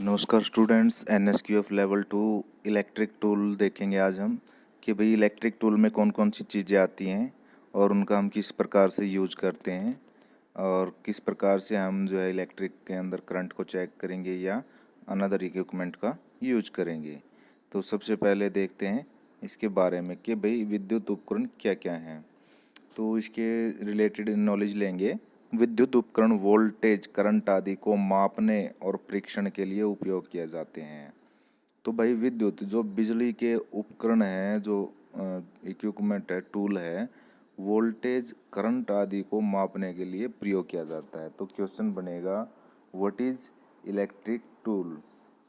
नमस्कार students, NSQF level 2 electric tool देखेंगे आज हम कि भाई इलेक्ट्रिक टूल में कौन कौन सी चीज़ें आती हैं और उनका हम किस प्रकार से यूज करते हैं और किस प्रकार से हम जो है इलेक्ट्रिक के अंदर करंट को चेक करेंगे या अनदर इक्विपमेंट का यूज करेंगे। तो सबसे पहले देखते हैं इसके बारे में कि भाई विद्युत उपकरण क्या क्या हैं। तो इसके रिलेटेड नॉलेज लेंगे। विद्युत उपकरण वोल्टेज, करंट आदि को मापने और परीक्षण के लिए उपयोग किए जाते हैं। तो भाई विद्युत जो बिजली के उपकरण हैं, जो इक्विपमेंट है, टूल है, वोल्टेज, करंट आदि को मापने के लिए प्रयोग किया जाता है। तो क्वेश्चन बनेगा व्हाट इज इलेक्ट्रिक टूल।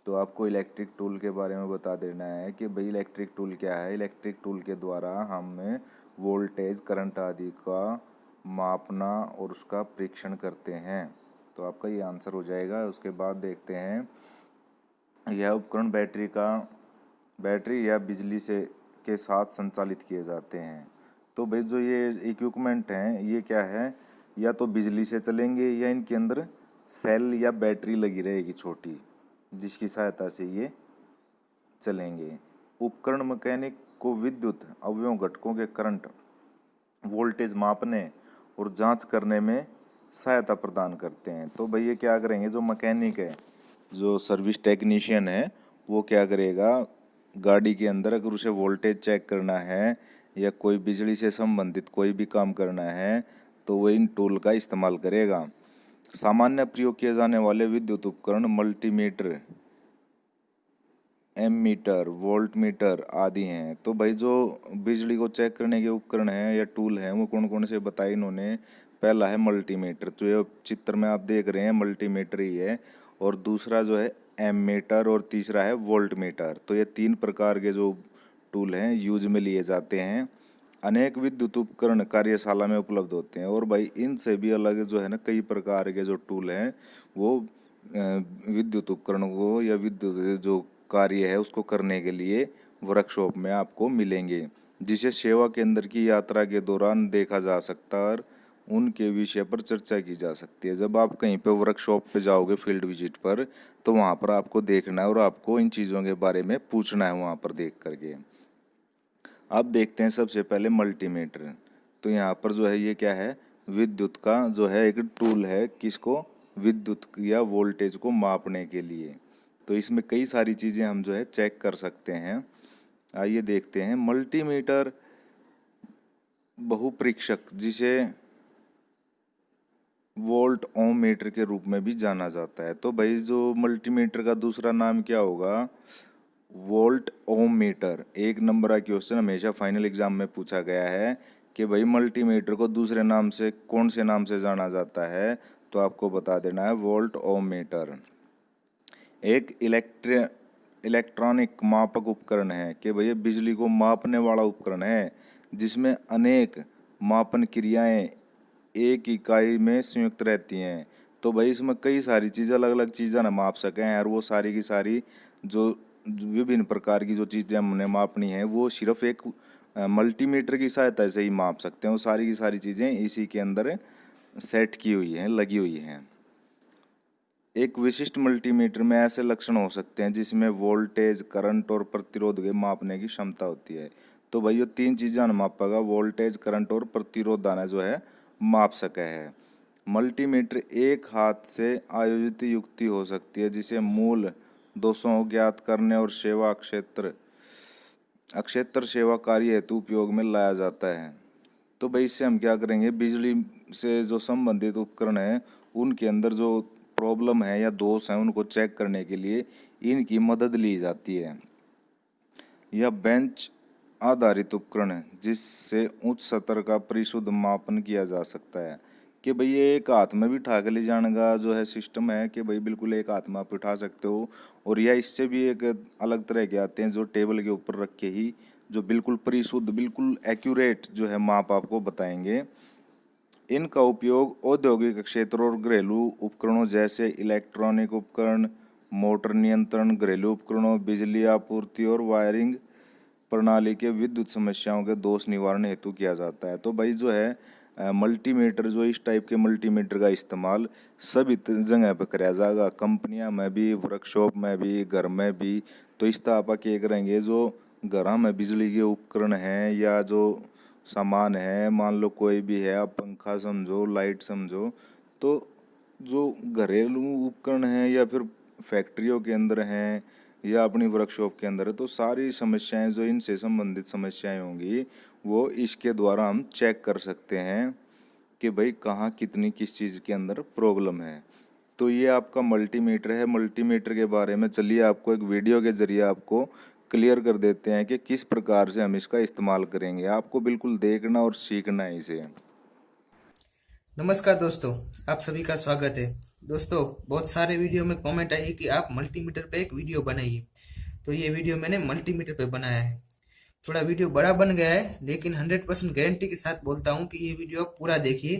तो आपको इलेक्ट्रिक टूल के बारे में बता देना है कि भाई इलेक्ट्रिक टूल क्या है। इलेक्ट्रिक टूल के द्वारा हमें वोल्टेज, करंट आदि का मापना और उसका परीक्षण करते हैं। तो आपका ये आंसर हो जाएगा। उसके बाद देखते हैं यह उपकरण बैटरी या बिजली से के साथ संचालित किए जाते हैं। तो भाई जो ये इक्विपमेंट हैं ये क्या है, या तो बिजली से चलेंगे या इनके अंदर सेल या बैटरी लगी रहेगी छोटी, जिसकी सहायता से ये चलेंगे। उपकरण मैकेनिक को विद्युत अवयव घटकों के करंट, वोल्टेज मापने और जांच करने में सहायता प्रदान करते हैं। तो भाई ये क्या करेंगे, जो मैकेनिक है, जो सर्विस टेक्नीशियन है, वो क्या करेगा, गाड़ी के अंदर अगर उसे वोल्टेज चेक करना है या कोई बिजली से संबंधित कोई भी काम करना है तो वो इन टूल का इस्तेमाल करेगा। सामान्य प्रयोग किए जाने वाले विद्युत उपकरण मल्टीमीटर, एमीटर, वोल्ट मीटर आदि हैं। तो भाई जो बिजली को चेक करने के उपकरण हैं या टूल हैं वो कौन कौन से बताए इन्होंने। पहला है मल्टीमीटर, तो ये चित्र में आप देख रहे हैं मल्टीमीटर ही है। और दूसरा जो है एमीटर और तीसरा है वोल्ट मीटर। तो ये तीन प्रकार के जो टूल हैं यूज में लिए जाते हैं। अनेक विद्युत उपकरण कार्यशाला में उपलब्ध होते हैं। और भाई इनसे भी अलग जो है ना कई प्रकार के जो टूल हैं वो विद्युत उपकरणों को या विद्युत जो कार्य है उसको करने के लिए वर्कशॉप में आपको मिलेंगे, जिसे सेवा केंद्र की यात्रा के दौरान देखा जा सकता है और उनके विषय पर चर्चा की जा सकती है। जब आप कहीं पे वर्कशॉप पे जाओगे फील्ड विजिट पर, तो वहाँ पर आपको देखना है और आपको इन चीज़ों के बारे में पूछना है वहाँ पर देख करके। अब देखते हैं सबसे पहले मल्टीमीटर। तो यहाँ पर जो है ये क्या है, विद्युत का जो है एक टूल है, किसको, विद्युत या वोल्टेज को मापने के लिए। तो इसमें कई सारी चीज़ें हम जो है चेक कर सकते हैं। आइए देखते हैं। मल्टीमीटर बहुपरीक्षक, जिसे वोल्ट ओम मीटर के रूप में भी जाना जाता है। तो भाई जो मल्टीमीटर का दूसरा नाम क्या होगा, वोल्ट ओम मीटर। एक नंबर का क्वेश्चन हमेशा फाइनल एग्जाम में पूछा गया है कि भाई मल्टीमीटर को दूसरे नाम से कौन से नाम से जाना जाता है, तो आपको बता देना है वोल्ट ओम मीटर। एक इलेक्ट्रॉनिक मापक उपकरण है कि भैया बिजली को मापने वाला उपकरण है, जिसमें अनेक मापन क्रियाएं एक इकाई में संयुक्त रहती हैं। तो भाई इसमें कई सारी चीज़ें, अलग अलग चीज़ें ना माप सकें और वो सारी की सारी जो विभिन्न प्रकार की जो चीज़ें हमने मापनी है वो सिर्फ एक मल्टीमीटर की सहायता से ही माप सकते हैं। वो सारी की सारी चीज़ें इसी के अंदर सेट की हुई हैं, लगी हुई हैं। एक विशिष्ट मल्टीमीटर में ऐसे लक्षण हो सकते हैं जिसमें वोल्टेज, करंट और प्रतिरोध के मापने की क्षमता होती है। तो भाई ये तीन चीज़ें हम मापेगा, वोल्टेज, करंट और प्रतिरोध आना जो है माप सके है। मल्टीमीटर एक हाथ से आयोजित युक्ति हो सकती है, जिसे मूल दोषों को ज्ञात करने और सेवा अक्षेत्र सेवा कार्य हेतु उपयोग में लाया जाता है। तो भाई इससे हम क्या करेंगे, बिजली से जो संबंधित उपकरण है उनके अंदर जो प्रॉब्लम है या दोष है उनको चेक करने के लिए इनकी मदद ली जाती है। यह बेंच आधारित उपकरण है जिससे उच्च स्तर का परिशुद्ध मापन किया जा सकता है। कि भाई ये एक हाथ में भी उठा के ले जाने का जो है सिस्टम है कि भाई बिल्कुल एक हाथ में आप उठा सकते हो। और यह इससे भी एक अलग तरह के आते हैं जो टेबल के ऊपर रख के ही जो बिल्कुल परिशुद्ध, बिल्कुल एक्यूरेट जो है माप आपको बताएंगे। इनका उपयोग औद्योगिक क्षेत्र और घरेलू उपकरणों जैसे इलेक्ट्रॉनिक उपकरण, मोटर नियंत्रण, घरेलू उपकरणों, बिजली आपूर्ति और वायरिंग प्रणाली के विद्युत समस्याओं के दोष निवारण हेतु किया जाता है। तो भाई जो है मल्टीमीटर जो इस टाइप के मल्टीमीटर का इस्तेमाल सभी जगह पर कराया जाएगा, कंपनियां में भी, वर्कशॉप में भी, घर में भी। तो इस तरह आप क्या करेंगे, जो घर में बिजली के उपकरण हैं या जो सामान है, मान लो कोई भी है, आप पंखा समझो, लाइट समझो, तो जो घरेलू उपकरण हैं या फिर फैक्ट्रियों के अंदर हैं या अपनी वर्कशॉप के अंदर है, तो सारी समस्याएं जो इनसे संबंधित समस्याएं होंगी वो इसके द्वारा हम चेक कर सकते हैं कि भाई कहाँ कितनी किस चीज़ के अंदर प्रॉब्लम है। तो ये आपका मल्टीमीटर है। मल्टीमीटर के बारे में चलिए आपको एक वीडियो के ज़रिए आपको क्लियर कर देते हैं कि किस प्रकार से हम इसका इस्तेमाल करेंगे। आपको बिल्कुल देखना और सीखना है इसे। नमस्कार दोस्तों, आप सभी का स्वागत है। दोस्तों, बहुत सारे वीडियो में कमेंट आई कि आप मल्टीमीटर पे एक वीडियो बनाइए, तो ये वीडियो मैंने मल्टीमीटर पे बनाया है। थोड़ा वीडियो बड़ा बन गया है, लेकिन 100% गारंटी के साथ बोलता हूँ कि ये वीडियो आप पूरा देखिए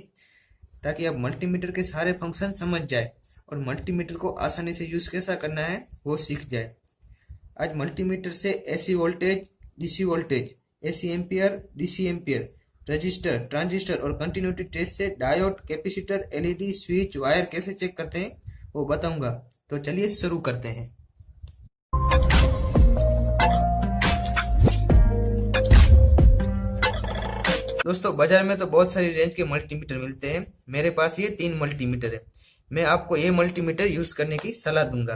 ताकि आप मल्टीमीटर के सारे फंक्शन समझ जाए और मल्टीमीटर को आसानी से यूज कैसा करना है वो सीख जाए। आज मल्टीमीटर से AC voltage, DC voltage, AC ampere, DC ampere, register, transistor और कंटिन्यूटी टेस्ट से diode, capacitor, LED, switch, wire कैसे चेक करते हैं वो बताऊंगा। तो चलिए शुरू करते हैं। दोस्तों, बाजार में तो बहुत सारी रेंज के मल्टीमीटर मिलते हैं। मेरे पास ये 3 मल्टीमीटर है। मैं आपको ये मल्टीमीटर यूज करने की सलाह दूंगा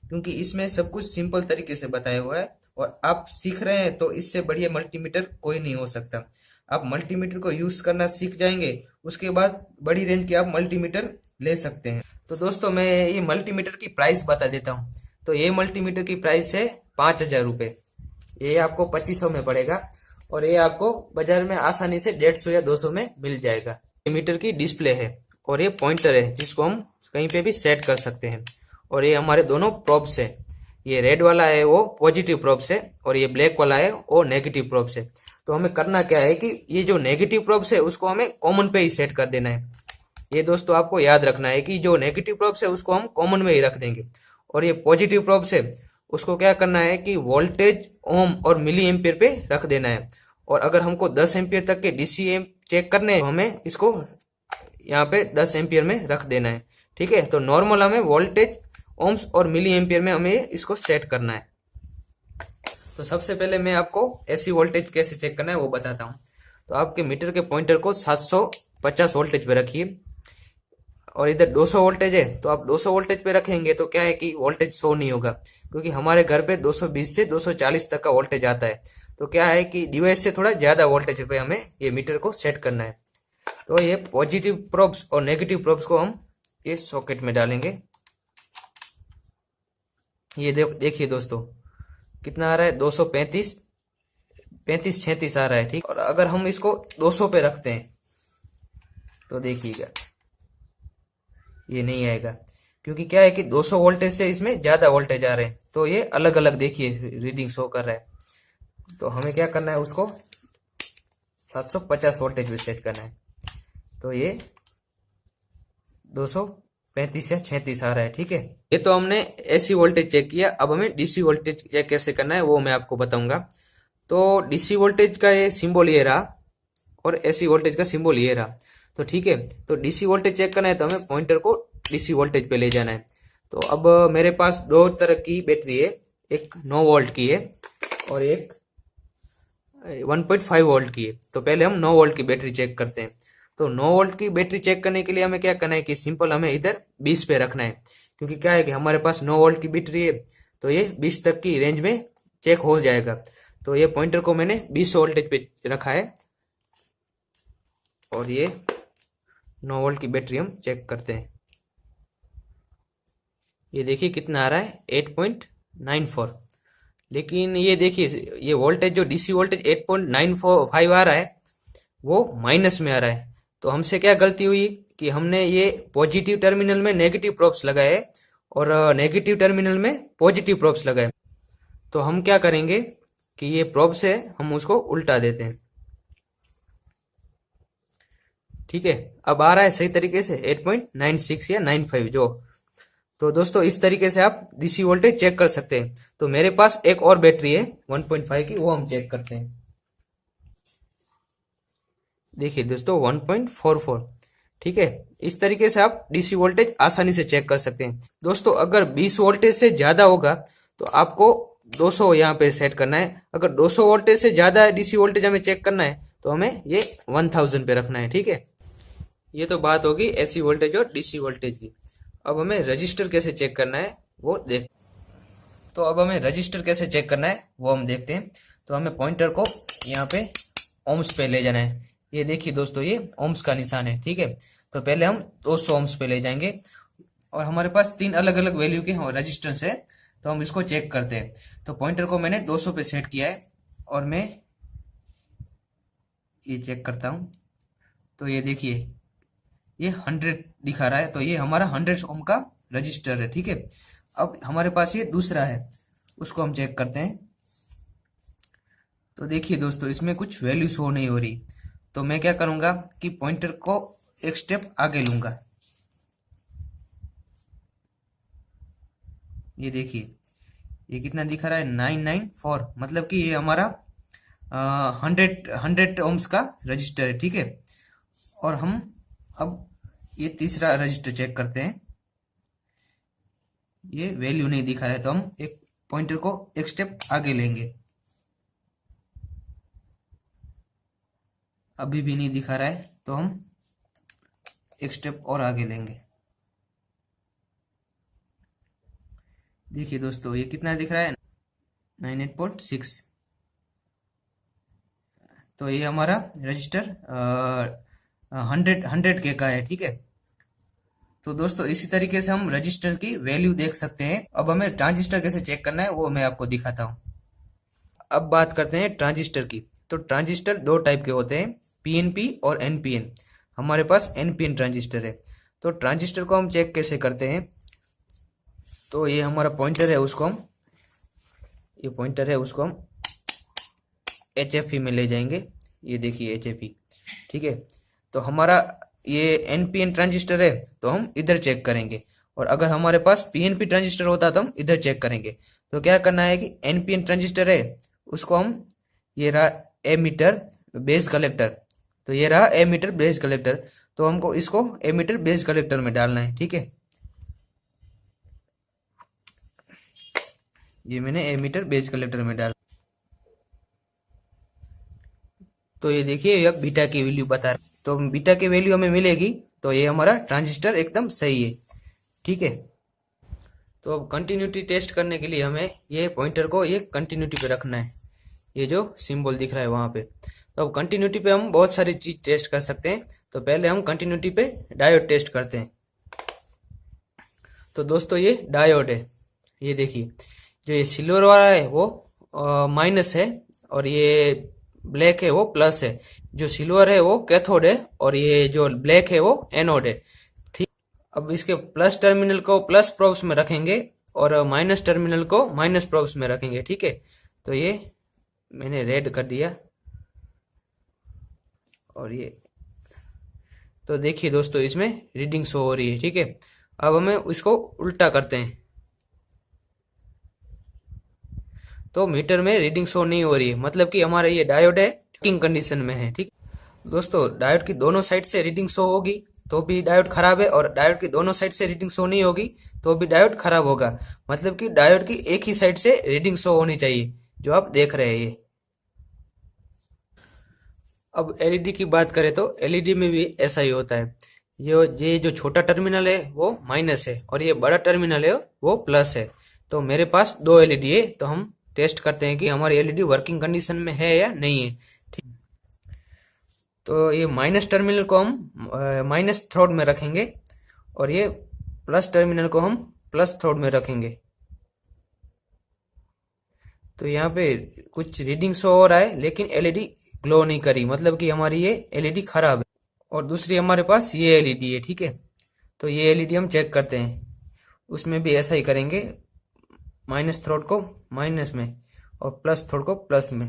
क्योंकि इसमें सब कुछ सिंपल तरीके से बताया हुआ है और आप सीख रहे हैं तो इससे बढ़िया मल्टीमीटर कोई नहीं हो सकता। आप मल्टीमीटर को यूज करना सीख जाएंगे, उसके बाद बड़ी रेंज के आप मल्टीमीटर ले सकते हैं। तो दोस्तों, मैं ये मल्टीमीटर की प्राइस बता देता हूँ। तो ये मल्टीमीटर की प्राइस है 5,000 रुपये। ये आपको 2500 में पड़ेगा और ये आपको बाजार में आसानी से 150 या 200 में मिल जाएगा। मीटर की डिस्प्ले है और ये पॉइंटर है जिसको हम कहीं पे भी सेट कर सकते हैं। और ये हमारे दोनों प्रोब्स है। ये रेड वाला है वो पॉजिटिव प्रोब्स है और ये ब्लैक वाला है वो नेगेटिव प्रोब्स है। तो हमें करना क्या है कि ये जो नेगेटिव प्रोब्स है उसको हमें कॉमन पे ही सेट कर देना है। ये दोस्तों आपको याद रखना है कि जो नेगेटिव प्रोब्स है उसको हम कॉमन में ही रख देंगे और ये पॉजिटिव प्रोब्स है उसको क्या करना है कि वोल्टेज, ओम और मिली एम्पियर पे रख देना है। और अगर हमको 10 एम्पियर तक के डीसी चेक करने हैं तो हमें इसको यहाँ पे 10 एम्पियर में रख देना है। ठीक है, तो नॉर्मल हमें वोल्टेज, ओम्स और मिली एम्पियर में हमें इसको सेट करना है। तो सबसे पहले मैं आपको एसी वोल्टेज कैसे चेक करना है वो बताता हूँ। तो आपके मीटर के पॉइंटर को 750 वोल्टेज पे रखिए और इधर 200 वोल्टेज है तो आप 200 वोल्टेज पे रखेंगे तो क्या है कि वोल्टेज शो नहीं होगा, क्योंकि हमारे घर पे 220 से 240 तक का वोल्टेज आता है। तो क्या है कि डिवाइस से थोड़ा ज्यादा वोल्टेज पे हमें ये मीटर को सेट करना है। तो ये पॉजिटिव प्रोब्स और नेगेटिव प्रोब्स को हम ये सॉकेट में डालेंगे। ये देखिए दोस्तों कितना आ रहा है, 235, 35, 36 आ रहा है। ठीक, और अगर हम इसको 200 पे रखते हैं तो देखिएगा ये नहीं आएगा, क्योंकि क्या है कि 200 वोल्टेज से इसमें ज्यादा वोल्टेज आ रहे हैं। तो ये अलग अलग देखिए रीडिंग शो कर रहा है। तो हमें क्या करना है, उसको 750 वोल्टेज पे सेट करना है। तो ये 235 या 36 आ रहा है। ठीक है, ये तो हमने एसी वोल्टेज चेक किया। अब हमें डीसी वोल्टेज चेक कैसे करना है वो मैं आपको बताऊंगा। तो डीसी वोल्टेज का ये सिंबल ये रहा और एसी वोल्टेज का सिंबल ये रहा। तो ठीक है, तो डीसी वोल्टेज चेक करना है तो हमें पॉइंटर को डीसी वोल्टेज पे ले जाना है। तो अब मेरे पास दो तरह की बैटरी है, एक 9 वोल्ट की है और एक 1.5 वोल्ट की है। तो पहले हम 9 वोल्ट की बैटरी चेक करते हैं। तो 9 वोल्ट की बैटरी चेक करने के लिए हमें क्या करना है कि सिंपल हमें इधर 20 पे रखना है, क्योंकि क्या है कि हमारे पास 9 वोल्ट की बैटरी है तो ये 20 तक की रेंज में चेक हो जाएगा। तो ये पॉइंटर को मैंने 20 वोल्टेज पे रखा है और ये 9 वोल्ट की बैटरी हम चेक करते हैं। ये देखिए कितना आ रहा है, 8.94। लेकिन ये देखिए ये वोल्टेज जो डीसी वोल्टेज 8.95 आ रहा है वो माइनस में आ रहा है। तो हमसे क्या गलती हुई कि हमने ये पॉजिटिव टर्मिनल में नेगेटिव प्रोब्स लगाए और नेगेटिव टर्मिनल में पॉजिटिव प्रोब्स लगाए। तो हम क्या करेंगे कि ये प्रोब्स है हम उसको उल्टा देते हैं। ठीक है, अब आ रहा है सही तरीके से 8.96 या 95 जो। तो दोस्तों इस तरीके से आप डीसी वोल्टेज चेक कर सकते हैं। तो मेरे पास एक और बैटरी है 1.5 की, वो हम चेक करते हैं। देखिए दोस्तों 1.44। ठीक है, इस तरीके से आप डीसी वोल्टेज आसानी से चेक कर सकते हैं। दोस्तों अगर 20 वोल्टेज से ज्यादा होगा तो आपको 200 यहाँ पे सेट करना है। अगर 200 वोल्टेज से ज्यादा डीसी वोल्टेज हमें चेक करना है तो हमें ये 1000 पे रखना है। ठीक है, ये तो बात होगी एसी वोल्टेज और डीसी वोल्टेज की। अब हमें रजिस्टर कैसे चेक करना है वो देख तो अब हमें रजिस्टर कैसे चेक करना है वो हम देखते हैं। तो हमें पॉइंटर को यहाँ पे ओम्स पे ले जाना है। ये देखिए दोस्तों, ये ओम्स का निशान है। ठीक है, तो पहले हम 200 ओम्स पे ले जाएंगे और हमारे पास 3 अलग अलग वैल्यू के रजिस्टेंस है, तो हम इसको चेक करते हैं। तो पॉइंटर को मैंने 200 पे सेट किया है और मैं ये चेक करता हूँ। तो ये देखिए ये 100 दिखा रहा है, तो ये हमारा 100 ओम का रजिस्टर है। ठीक है, अब हमारे पास ये दूसरा है, उसको हम चेक करते हैं। तो देखिए दोस्तों, इसमें कुछ वैल्यू शो नहीं हो रही, तो मैं क्या करूंगा कि पॉइंटर को एक स्टेप आगे लूंगा। ये देखिए ये कितना दिखा रहा है, 994, मतलब कि ये हमारा 100 ओम्स का रजिस्टर है। ठीक है, और हम अब ये तीसरा रजिस्टर चेक करते हैं। ये वैल्यू नहीं दिखा रहा है, तो हम एक पॉइंटर को एक स्टेप आगे लेंगे। अभी भी नहीं दिखा रहा है, तो हम एक स्टेप और आगे लेंगे। देखिए दोस्तों, ये कितना दिख रहा है, 98.6। तो ये हमारा रजिस्टर 100 के का है। ठीक है, तो दोस्तों इसी तरीके से हम रजिस्टर की वैल्यू देख सकते हैं। अब हमें ट्रांजिस्टर कैसे चेक करना है वो मैं आपको दिखाता हूँ। अब बात करते हैं ट्रांजिस्टर की। तो ट्रांजिस्टर 2 टाइप के होते हैं, पीएनपी और एनपीएन। हमारे पास एनपीएन ट्रांजिस्टर है। तो ट्रांजिस्टर को हम चेक कैसे करते हैं, तो ये हमारा पॉइंटर है, उसको हम एचएफई में ले जाएंगे। ये देखिए एचएफई। ठीक है, तो हमारा ये एनपीएन ट्रांजिस्टर है, तो हम इधर चेक करेंगे। और अगर हमारे पास पीएनपी ट्रांजिस्टर होता तो हम इधर चेक करेंगे। तो क्या करना है कि एनपीएन ट्रांजिस्टर है, उसको हम, ये रहा एमीटर बेस कलेक्टर, तो ये रहा एमीटर बेस कलेक्टर, तो हमको इसको एमीटर बेस कलेक्टर में डालना है। ठीक है, ये मैंने एमीटर बेस कलेक्टर में डाला। तो ये देखिए ये बीटा की वैल्यू बता रहा है, तो बीटा की वैल्यू हमें मिलेगी, तो ये हमारा ट्रांजिस्टर एकदम सही है। ठीक है, तो अब कंटिन्यूटी टेस्ट करने के लिए हमें ये पॉइंटर को ये कंटिन्यूटी पे रखना है, ये जो सिंबल दिख रहा है वहां पे। तो अब कंटिन्यूटी पे हम बहुत सारी चीज टेस्ट कर सकते हैं। तो पहले हम कंटिन्यूटी पे डायोड टेस्ट करते हैं। तो दोस्तों ये डायोड है। ये देखिए जो ये सिल्वर वाला है वो माइनस है और ये ब्लैक है वो प्लस है। जो सिल्वर है वो कैथोड है और ये जो ब्लैक है वो एनोड है। ठीक, अब इसके प्लस टर्मिनल को प्लस प्रोब्स में रखेंगे और माइनस टर्मिनल को माइनस प्रोब्स में रखेंगे। ठीक है, तो ये मैंने रेड कर दिया और ये, तो देखिए दोस्तों इसमें रीडिंग शो हो रही है। ठीक है, अब हमें इसको उल्टा करते हैं, तो मीटर में रीडिंग शो नहीं हो रही है, मतलब कि हमारा ये डायोड है वर्किंग कंडीशन में है। ठीक, दोस्तों डायोड की दोनों साइड से रीडिंग शो होगी तो भी डायोड खराब है, और डायोड की दोनों साइड से रीडिंग शो नहीं होगी तो भी डायोड खराब होगा। मतलब कि डायोड की एक ही साइड से रीडिंग शो होनी चाहिए, जो आप देख रहे हैं ये। अब एलईडी की बात करें तो एलईडी में भी ऐसा ही होता है। ये जो छोटा टर्मिनल है वो माइनस है और ये बड़ा टर्मिनल है वो प्लस है। तो मेरे पास 2 एलईडी है, तो हम टेस्ट करते हैं कि हमारी एलईडी वर्किंग कंडीशन में है या नहीं है। ठीक, तो ये माइनस टर्मिनल को हम माइनस थ्रोड में रखेंगे और ये प्लस टर्मिनल को हम प्लस थ्रोड में रखेंगे। तो यहाँ पे कुछ रीडिंग शो हो रहा है लेकिन एलईडी ग्लो नहीं करी, मतलब कि हमारी ये एलईडी खराब है। और दूसरी हमारे पास ये एलईडी है। ठीक है, तो ये एलईडी हम चेक करते हैं, उसमें भी ऐसा ही करेंगे, माइनस थ्रोड को माइनस में और प्लस थ्रोड को प्लस में।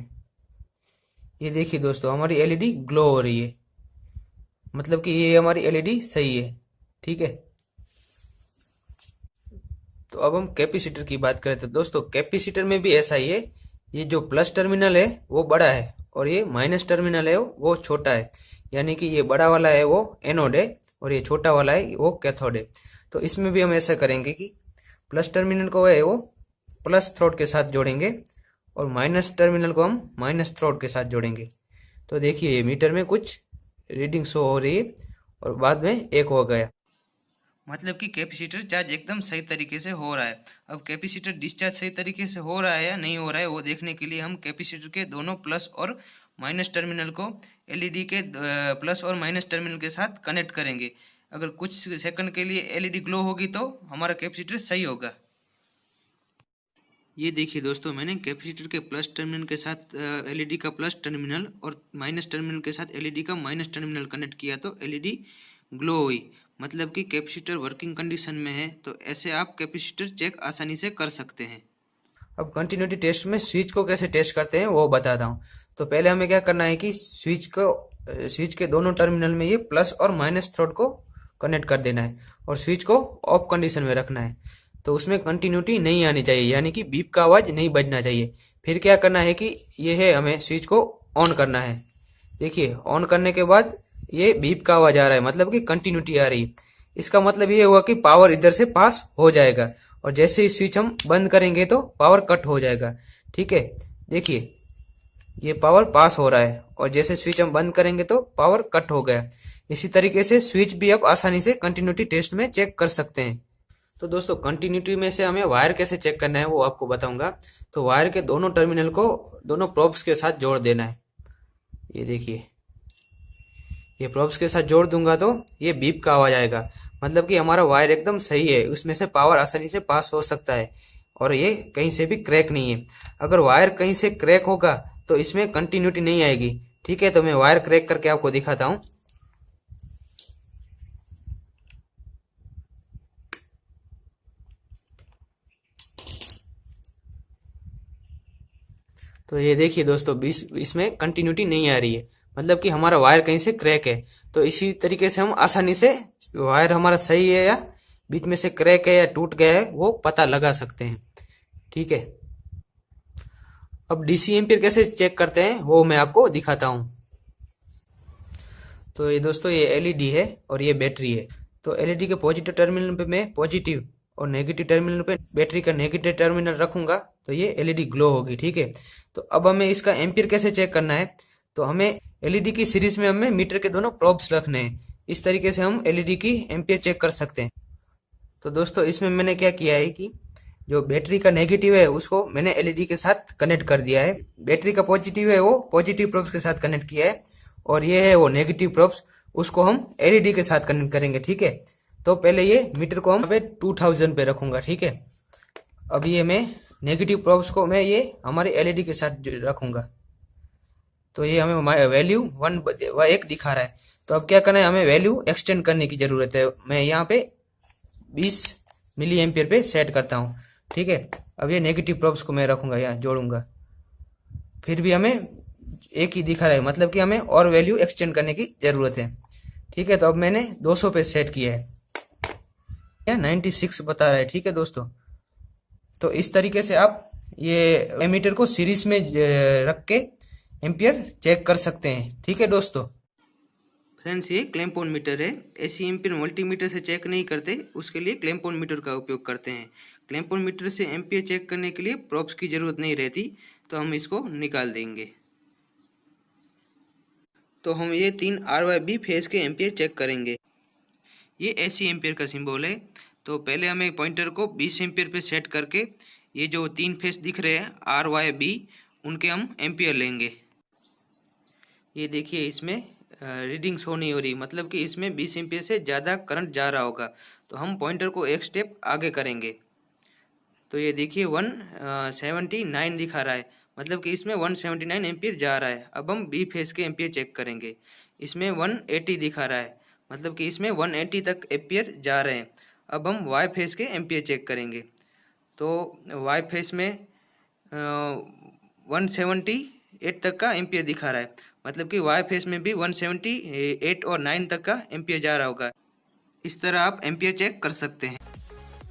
ये देखिए दोस्तों हमारी एलईडी ग्लो हो रही है, मतलब कि ये हमारी एलईडी सही है। ठीक है, तो अब हम कैपेसिटर की बात करें तो दोस्तों कैपेसिटर में भी ऐसा ही है। ये जो प्लस टर्मिनल है वो बड़ा है और ये माइनस टर्मिनल है वो छोटा है, यानी कि ये बड़ा वाला है वो एनोड है और ये छोटा वाला है वो कैथोड है। तो इसमें भी हम ऐसा करेंगे कि प्लस टर्मिनल को है वो प्लस थ्रोड के साथ जोड़ेंगे और माइनस टर्मिनल को हम माइनस थ्रोड के साथ जोड़ेंगे। तो देखिए मीटर में कुछ रीडिंग शो हो रही है और बाद में एक हो गया, मतलब कि कैपेसिटर चार्ज एकदम सही तरीके से हो रहा है। अब कैपेसिटर डिस्चार्ज सही तरीके से हो रहा है या नहीं हो रहा है वो देखने के लिए हम कैपेसिटर के दोनों प्लस और माइनस टर्मिनल को एलईडी के प्लस और माइनस टर्मिनल के साथ कनेक्ट करेंगे। अगर कुछ सेकंड के लिए एलईडी ग्लो होगी तो हमारा कैपेसिटर सही होगा। ये देखिए दोस्तों, मैंने कैपेसिटर के प्लस टर्मिनल के साथ एलईडी का प्लस टर्मिनल और माइनस टर्मिनल के साथ एलईडी का माइनस टर्मिनल कनेक्ट किया तो एलईडी ग्लो हुई, मतलब कि कैपेसिटर वर्किंग कंडीशन में है। तो ऐसे आप कैपेसिटर चेक आसानी से कर सकते हैं। अब कंटिन्यूटी टेस्ट में स्विच को कैसे टेस्ट करते हैं वो बताता हूँ। तो पहले हमें क्या करना है कि स्विच के दोनों टर्मिनल में ये प्लस और माइनस थ्रोड को कनेक्ट कर देना है और स्विच को ऑफ कंडीशन में रखना है। तो उसमें कंटिन्यूटी नहीं आनी चाहिए, यानी कि बीप का आवाज नहीं बजना चाहिए। फिर क्या करना है कि ये है हमें स्विच को ऑन करना है। देखिए ऑन करने के बाद ये बीप का आवाज आ रहा है, मतलब कि कंटिन्यूटी आ रही है। इसका मतलब ये हुआ कि पावर इधर से पास हो जाएगा और जैसे ही स्विच हम बंद करेंगे तो पावर कट हो जाएगा। ठीक है, देखिए ये पावर पास हो रहा है और जैसे स्विच हम बंद करेंगे तो पावर कट हो गया। इसी तरीके से स्विच भी आप आसानी से कंटिन्यूटी टेस्ट में चेक कर सकते हैं। तो दोस्तों कंटिन्यूटी में से हमें वायर कैसे चेक करना है वो आपको बताऊंगा। तो वायर के दोनों टर्मिनल को दोनों प्रोब्स के साथ जोड़ देना है। ये देखिए ये प्रोब्स के साथ जोड़ दूंगा तो ये बीप का आवाज आएगा, मतलब कि हमारा वायर एकदम सही है, उसमें से पावर आसानी से पास हो सकता है और ये कहीं से भी क्रैक नहीं है। अगर वायर कहीं से क्रैक होगा तो इसमें कंटिन्यूटी नहीं आएगी। ठीक है, तो मैं वायर क्रैक करके आपको दिखाता हूँ। तो ये देखिए दोस्तों इसमें कंटिन्यूटी नहीं आ रही है, मतलब कि हमारा वायर कहीं से क्रैक है। तो इसी तरीके से हम आसानी से वायर हमारा सही है या बीच में से क्रैक है या टूट गया है वो पता लगा सकते हैं। ठीक है, अब डीसी एम्पीयर कैसे चेक करते हैं वो मैं आपको दिखाता हूँ। तो ये दोस्तों ये एलईडी है और ये बैटरी है। तो एलईडी के पॉजिटिव टर्मिनल पे मैं पॉजिटिव और नेगेटिव टर्मिनल पे बैटरी का नेगेटिव टर्मिनल रखूंगा तो ये एलईडी ग्लो होगी। ठीक है, तो अब हमें इसका एम्पीयर कैसे चेक करना है। तो हमें एलईडी की सीरीज में हमें मीटर के दोनों प्रोब्स रखने हैं। इस तरीके से हम एलईडी की एम्पीयर चेक कर सकते हैं। तो दोस्तों इसमें मैंने क्या किया है कि जो बैटरी का नेगेटिव है उसको मैंने एलईडी के साथ कनेक्ट कर दिया है, बैटरी का पॉजिटिव है वो पॉजिटिव प्रोब्स के साथ कनेक्ट किया है और ये है वो नेगेटिव प्रोब्स, उसको हम एलईडी के साथ कनेक्ट करेंगे। ठीक है, तो पहले ये मीटर को हम 2000 पे रखूंगा। ठीक है, अब ये मैं नेगेटिव प्रोब्स को मैं ये हमारे एलईडी के साथ रखूंगा। तो ये हमें वैल्यू 1 दिखा रहा है। तो अब क्या करना है, हमें वैल्यू एक्सटेंड करने की जरूरत है। मैं यहाँ पे 20 मिली एम्पियर पे सेट करता हूँ। ठीक है, अब ये नेगेटिव प्रोब्स को मैं रखूंगा यहाँ जोड़ूंगा, फिर भी हमें एक ही दिखा रहा है, मतलब कि हमें और वैल्यू एक्सटेंड करने की जरूरत है। ठीक है, तो अब मैंने 200 पे सेट किया है, 96 बता रहा है। ठीक है दोस्तों, तो इस तरीके से आप ये एमीटर को सीरीज में रख के एम्पियर चेक कर सकते हैं। ठीक है दोस्तों। फ्रेंड्स ये क्लैंप ऑन मीटर है, एसी एम्पियर मल्टीमीटर से चेक नहीं करते, उसके लिए क्लैंप ऑन मीटर का उपयोग करते हैं। क्लैंप ऑन मीटर से एम्पियर चेक करने के लिए प्रोब्स की जरूरत नहीं रहती, तो हम इसको निकाल देंगे। तो हम ये 3 RYB फेज के एम्पियर चेक करेंगे। ये एसी एम्पियर का सिंबल है। तो पहले हमें पॉइंटर को 20 एम्पियर पे सेट करके ये जो 3 फेज दिख रहे हैं RYB उनके हम एम्पियर लेंगे। ये देखिए इसमें रीडिंग शो नहीं हो रही, मतलब कि इसमें 20 एम्पियर से ज़्यादा करंट जा रहा होगा। तो हम पॉइंटर को एक स्टेप आगे करेंगे। तो ये देखिए 179 दिखा रहा है, मतलब कि इसमें 179 एम्पियर जा रहा है। अब हम बी फेज के एम्पियर चेक करेंगे। इसमें 180 दिखा रहा है, मतलब कि इसमें 180 तक एम्पियर जा रहे हैं। अब हम वाई फेज के एम्पियर चेक करेंगे। तो वाई फेज में 178 तक का एम्पियर दिखा रहा है, मतलब कि वाई फेज में भी 178 और 9 तक का एम्पियर जा रहा होगा। इस तरह आप एम्पियर चेक कर सकते हैं।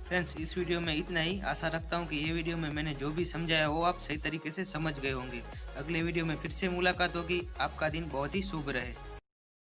फ्रेंड्स इस वीडियो में इतना ही। आशा रखता हूँ कि ये वीडियो में मैंने जो भी समझाया वो आप सही तरीके से समझ गए होंगे। अगले वीडियो में फिर से मुलाकात होगी। आपका दिन बहुत ही शुभ रहे।